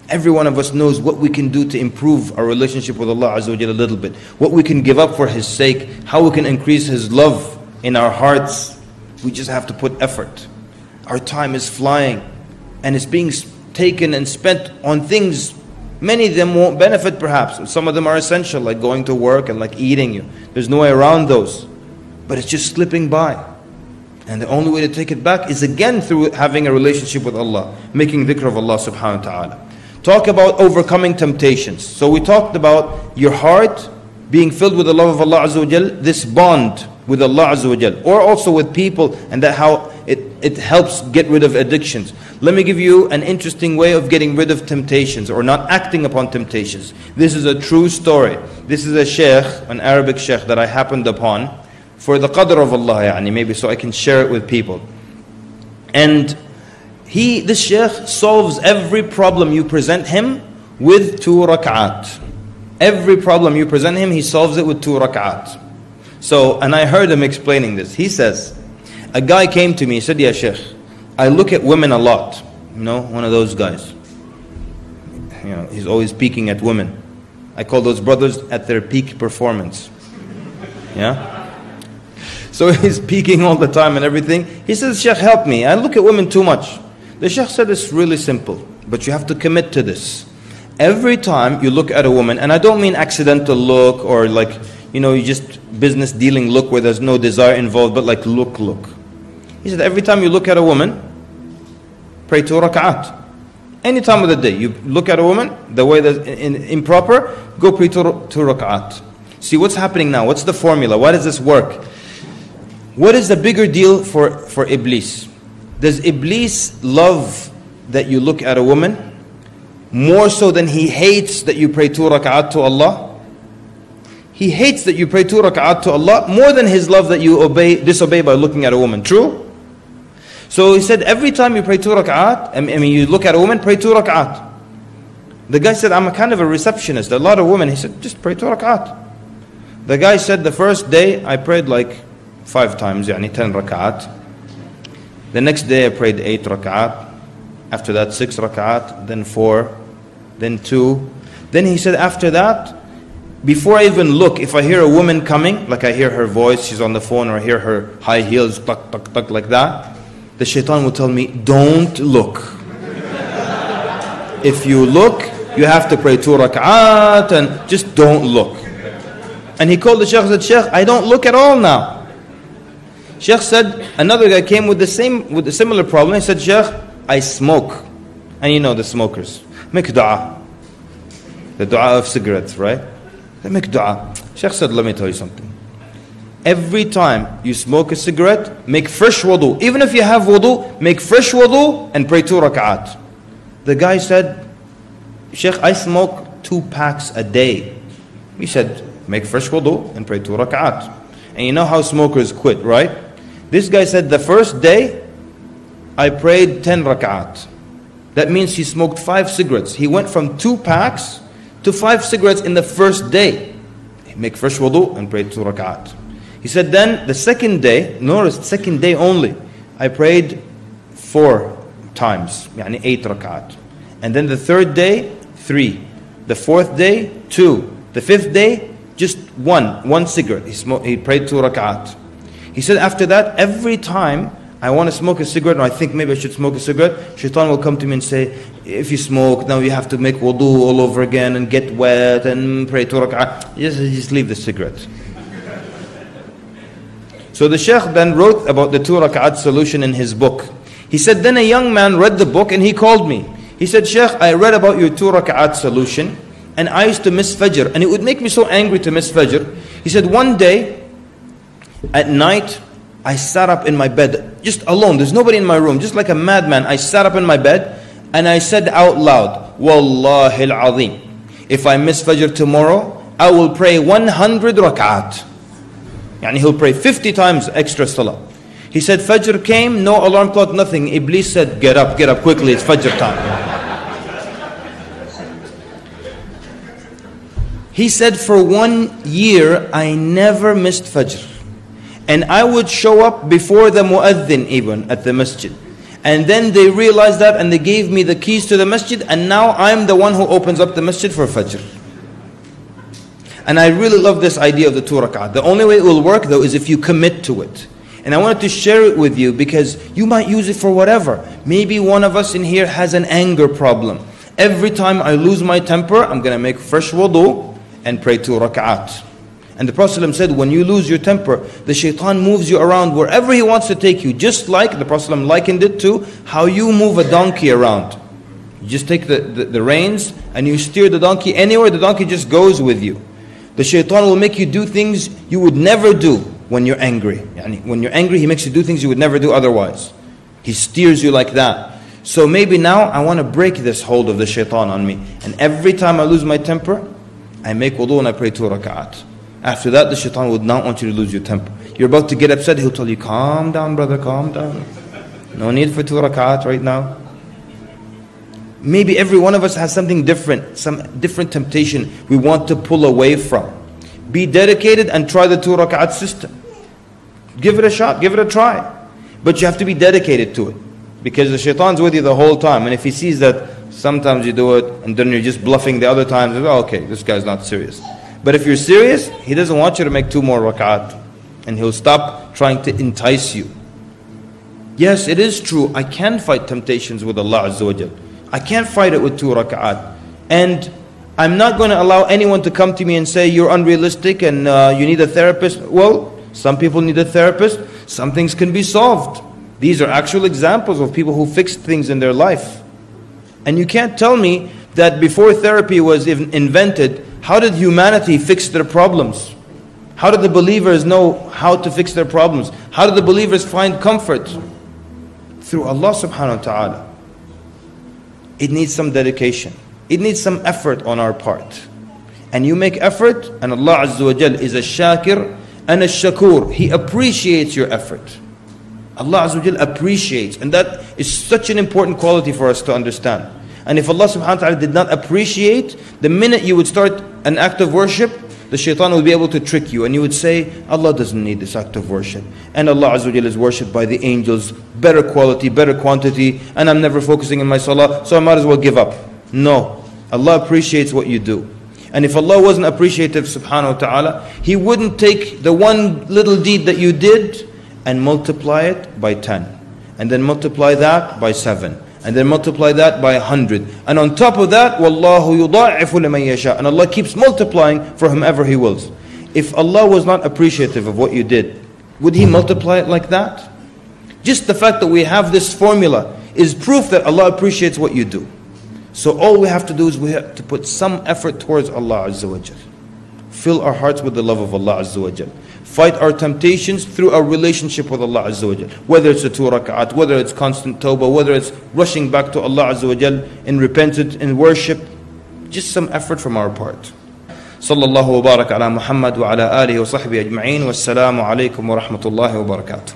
Every one of us knows what we can do to improve our relationship with Allah Azza wa Jalla a little bit. What we can give up for His sake. How we can increase His love in our hearts. We just have to put effort. Our time is flying. And it's being taken and spent on things. Many of them won't benefit perhaps. Some of them are essential, like going to work and like eating. There's no way around those. But it's just slipping by. And the only way to take it back is again through having a relationship with Allah. Making dhikr of Allah subhanahu wa ta'ala. Talk about overcoming temptations. So we talked about your heart being filled with the love of Allah Azza wa Jal, this bond with Allah Azza wa Jal, or also with people, and that how it helps get rid of addictions. Let me give you an interesting way of getting rid of temptations or not acting upon temptations. This is a true story. This is a sheikh, an Arabic sheikh that I happened upon for the qadr of Allah, maybe so I can share it with people. And this sheikh solves every problem you present him with 2 rak'at. Every problem you present him, he solves it with 2 rak'at. So, and I heard him explaining this. He says, a guy came to me, he said, "Ya sheikh, I look at women a lot." One of those guys. He's always peeking at women. I call those brothers at their peak performance. Yeah? So he's peeking all the time and everything. He says, "Sheikh, help me. I look at women too much." The sheikh said it's really simple, but you have to commit to this. Every time you look at a woman, and I don't mean accidental look or like, you just business dealing look where there's no desire involved, but like look. He said every time you look at a woman, pray 2 rak'at. Any time of the day, you look at a woman, the way that's improper, go pray 2 rak'at. See what's happening now, what's the formula, why does this work? What is the bigger deal for Iblis? Does Iblis love that you look at a woman more so than he hates that you pray 2 rak'at to Allah? He hates that you pray 2 rak'at to Allah more than his love that you disobey by looking at a woman. True? So he said every time you pray 2 rak'at, you look at a woman, pray 2 rak'at. The guy said, "I'm a kind of a receptionist, a lot of women." He said, "Just pray 2 rak'at." The guy said, "The first day I prayed like 5 times, 10 rak'at. The next day I prayed 8 rak'at. After that 6 rak'at, then 4, then 2. Then he said after that, before I even look, if I hear a woman coming, like I hear her voice, she's on the phone, or I hear her high heels, tuck, tuck, tuck, like that, the shaitan will tell me, don't look. If you look, you have to pray 2 rak'at, and just don't look." And he called the sheikh and said, "Sheikh, I don't look at all now." Sheikh said, another guy came with a similar problem. He said, "Sheikh, I smoke." And the smokers. Make dua. The dua of cigarettes, right? They make dua. Sheikh said, "Let me tell you something. Every time you smoke a cigarette, make fresh wudu. Even if you have wudu, make fresh wudu and pray 2 rak'at. The guy said, "Sheikh, I smoke 2 packs a day." He said, "Make fresh wudu and pray 2 rak'at. And you know how smokers quit, right? This guy said, "The first day, I prayed 10 rak'at. That means he smoked 5 cigarettes. He went from 2 packs to 5 cigarettes in the first day. Make fresh wudu and pray 2 rak'at. He said, then the second day, notice second day only, I prayed 4 times, 8 rak'at. And then the third day, 3. The fourth day, 2. The fifth day, just 1 cigarette. He prayed 2 rak'at. He said after that, every time I want to smoke a cigarette, or I think maybe I should smoke a cigarette, shaitan will come to me and say, if you smoke, now you have to make wudu all over again and get wet and pray 2 rak'at. Just leave the cigarette. So the sheikh then wrote about the 2 rak'at solution in his book. He said, then a young man read the book and he called me. He said, Sheikh, I read about your 2 rak'at solution and I used to miss Fajr. And it would make me so angry to miss Fajr. He said, one day, at night, I sat up in my bed, just alone. There's nobody in my room, just like a madman. I sat up in my bed and I said out loud, Wallahi al-Azim, if I miss Fajr tomorrow, I will pray 100 rak'at. He'll pray 50 times extra salah. He said, Fajr came, no alarm clock, nothing. Iblis said, get up quickly, it's Fajr time. He said, for 1 year, I never missed Fajr. And I would show up before the mu'adhin even at the masjid. And then they realized that and they gave me the keys to the masjid, and now I'm the one who opens up the masjid for Fajr. And I really love this idea of the 2 rak'at. The only way it will work though is if you commit to it. And I wanted to share it with you because you might use it for whatever. Maybe one of us in here has an anger problem. Every time I lose my temper, I'm going to make fresh wudu and pray 2 rak'at. And the Prophet ﷺ said, when you lose your temper, the shaitan moves you around wherever he wants to take you. Just like the Prophet ﷺ likened it to how you move a donkey around. You just take the reins and you steer the donkey anywhere, the donkey just goes with you. The shaitan will make you do things you would never do when you're angry. When you're angry, he makes you do things you would never do otherwise. He steers you like that. So maybe now I want to break this hold of the shaitan on me. And every time I lose my temper, I make wudu and I pray 2 rak'at. After that, the shaitan would not want you to lose your temper. You're about to get upset, he'll tell you, calm down brother, calm down. No need for 2 rak'at right now. Maybe every one of us has something different, some different temptation we want to pull away from. Be dedicated and try the 2 rak'at system. Give it a shot, give it a try. But you have to be dedicated to it. Because the shaitan's with you the whole time. And if he sees that sometimes you do it and then you're just bluffing the other times, oh, okay, this guy's not serious. But if you're serious, he doesn't want you to make 2 more rak'at. And he'll stop trying to entice you. Yes, it is true. I can fight temptations with Allah Azza wa Jal. I can't fight it with 2 rak'at. And I'm not going to allow anyone to come to me and say, you're unrealistic and you need a therapist. Well, some people need a therapist. Some things can be solved. These are actual examples of people who fixed things in their life. And you can't tell me that before therapy was invented, how did humanity fix their problems? How did the believers know how to fix their problems? How did the believers find comfort? Through Allah subhanahu wa ta'ala. It needs some dedication. It needs some effort on our part. And you make effort, and Allah Azza wa Jal is a shakir and a shakur. He appreciates your effort. Allah Azza wa Jal appreciates. And that is such an important quality for us to understand. And if Allah subhanahu wa ta'ala did not appreciate, the minute you would start an act of worship, the shaitan would be able to trick you. And you would say, Allah doesn't need this act of worship. And Allah Azza wa Jal is worshipped by the angels. Better quality, better quantity. And I'm never focusing in my salah, so I might as well give up. No. Allah appreciates what you do. And if Allah wasn't appreciative subhanahu wa ta'ala, He wouldn't take the one little deed that you did and multiply it by 10. And then multiply that by 7. And then multiply that by 100. And on top of that, وَاللَّهُ يُضَاعِفُ لِمَنْ يَشَاءُ. And Allah keeps multiplying for whomever He wills. If Allah was not appreciative of what you did, would He multiply it like that? Just the fact that we have this formula is proof that Allah appreciates what you do. So all we have to do is we have to put some effort towards Allah Azza wa Jal. Fill our hearts with the love of Allah Azza wa Jal. Fight our temptations through our relationship with Allah Azza wa Jal. Whether it's a 2 rak'at, whether it's constant tawbah, whether it's rushing back to Allah Azza wa Jal in repentance, in worship. Just some effort from our part. Sallallahu wa barak ala Muhammad wa ala alihi wa sahbihi ajma'in. Wassalamu alaikum wa rahmatullahi wa barakatuh.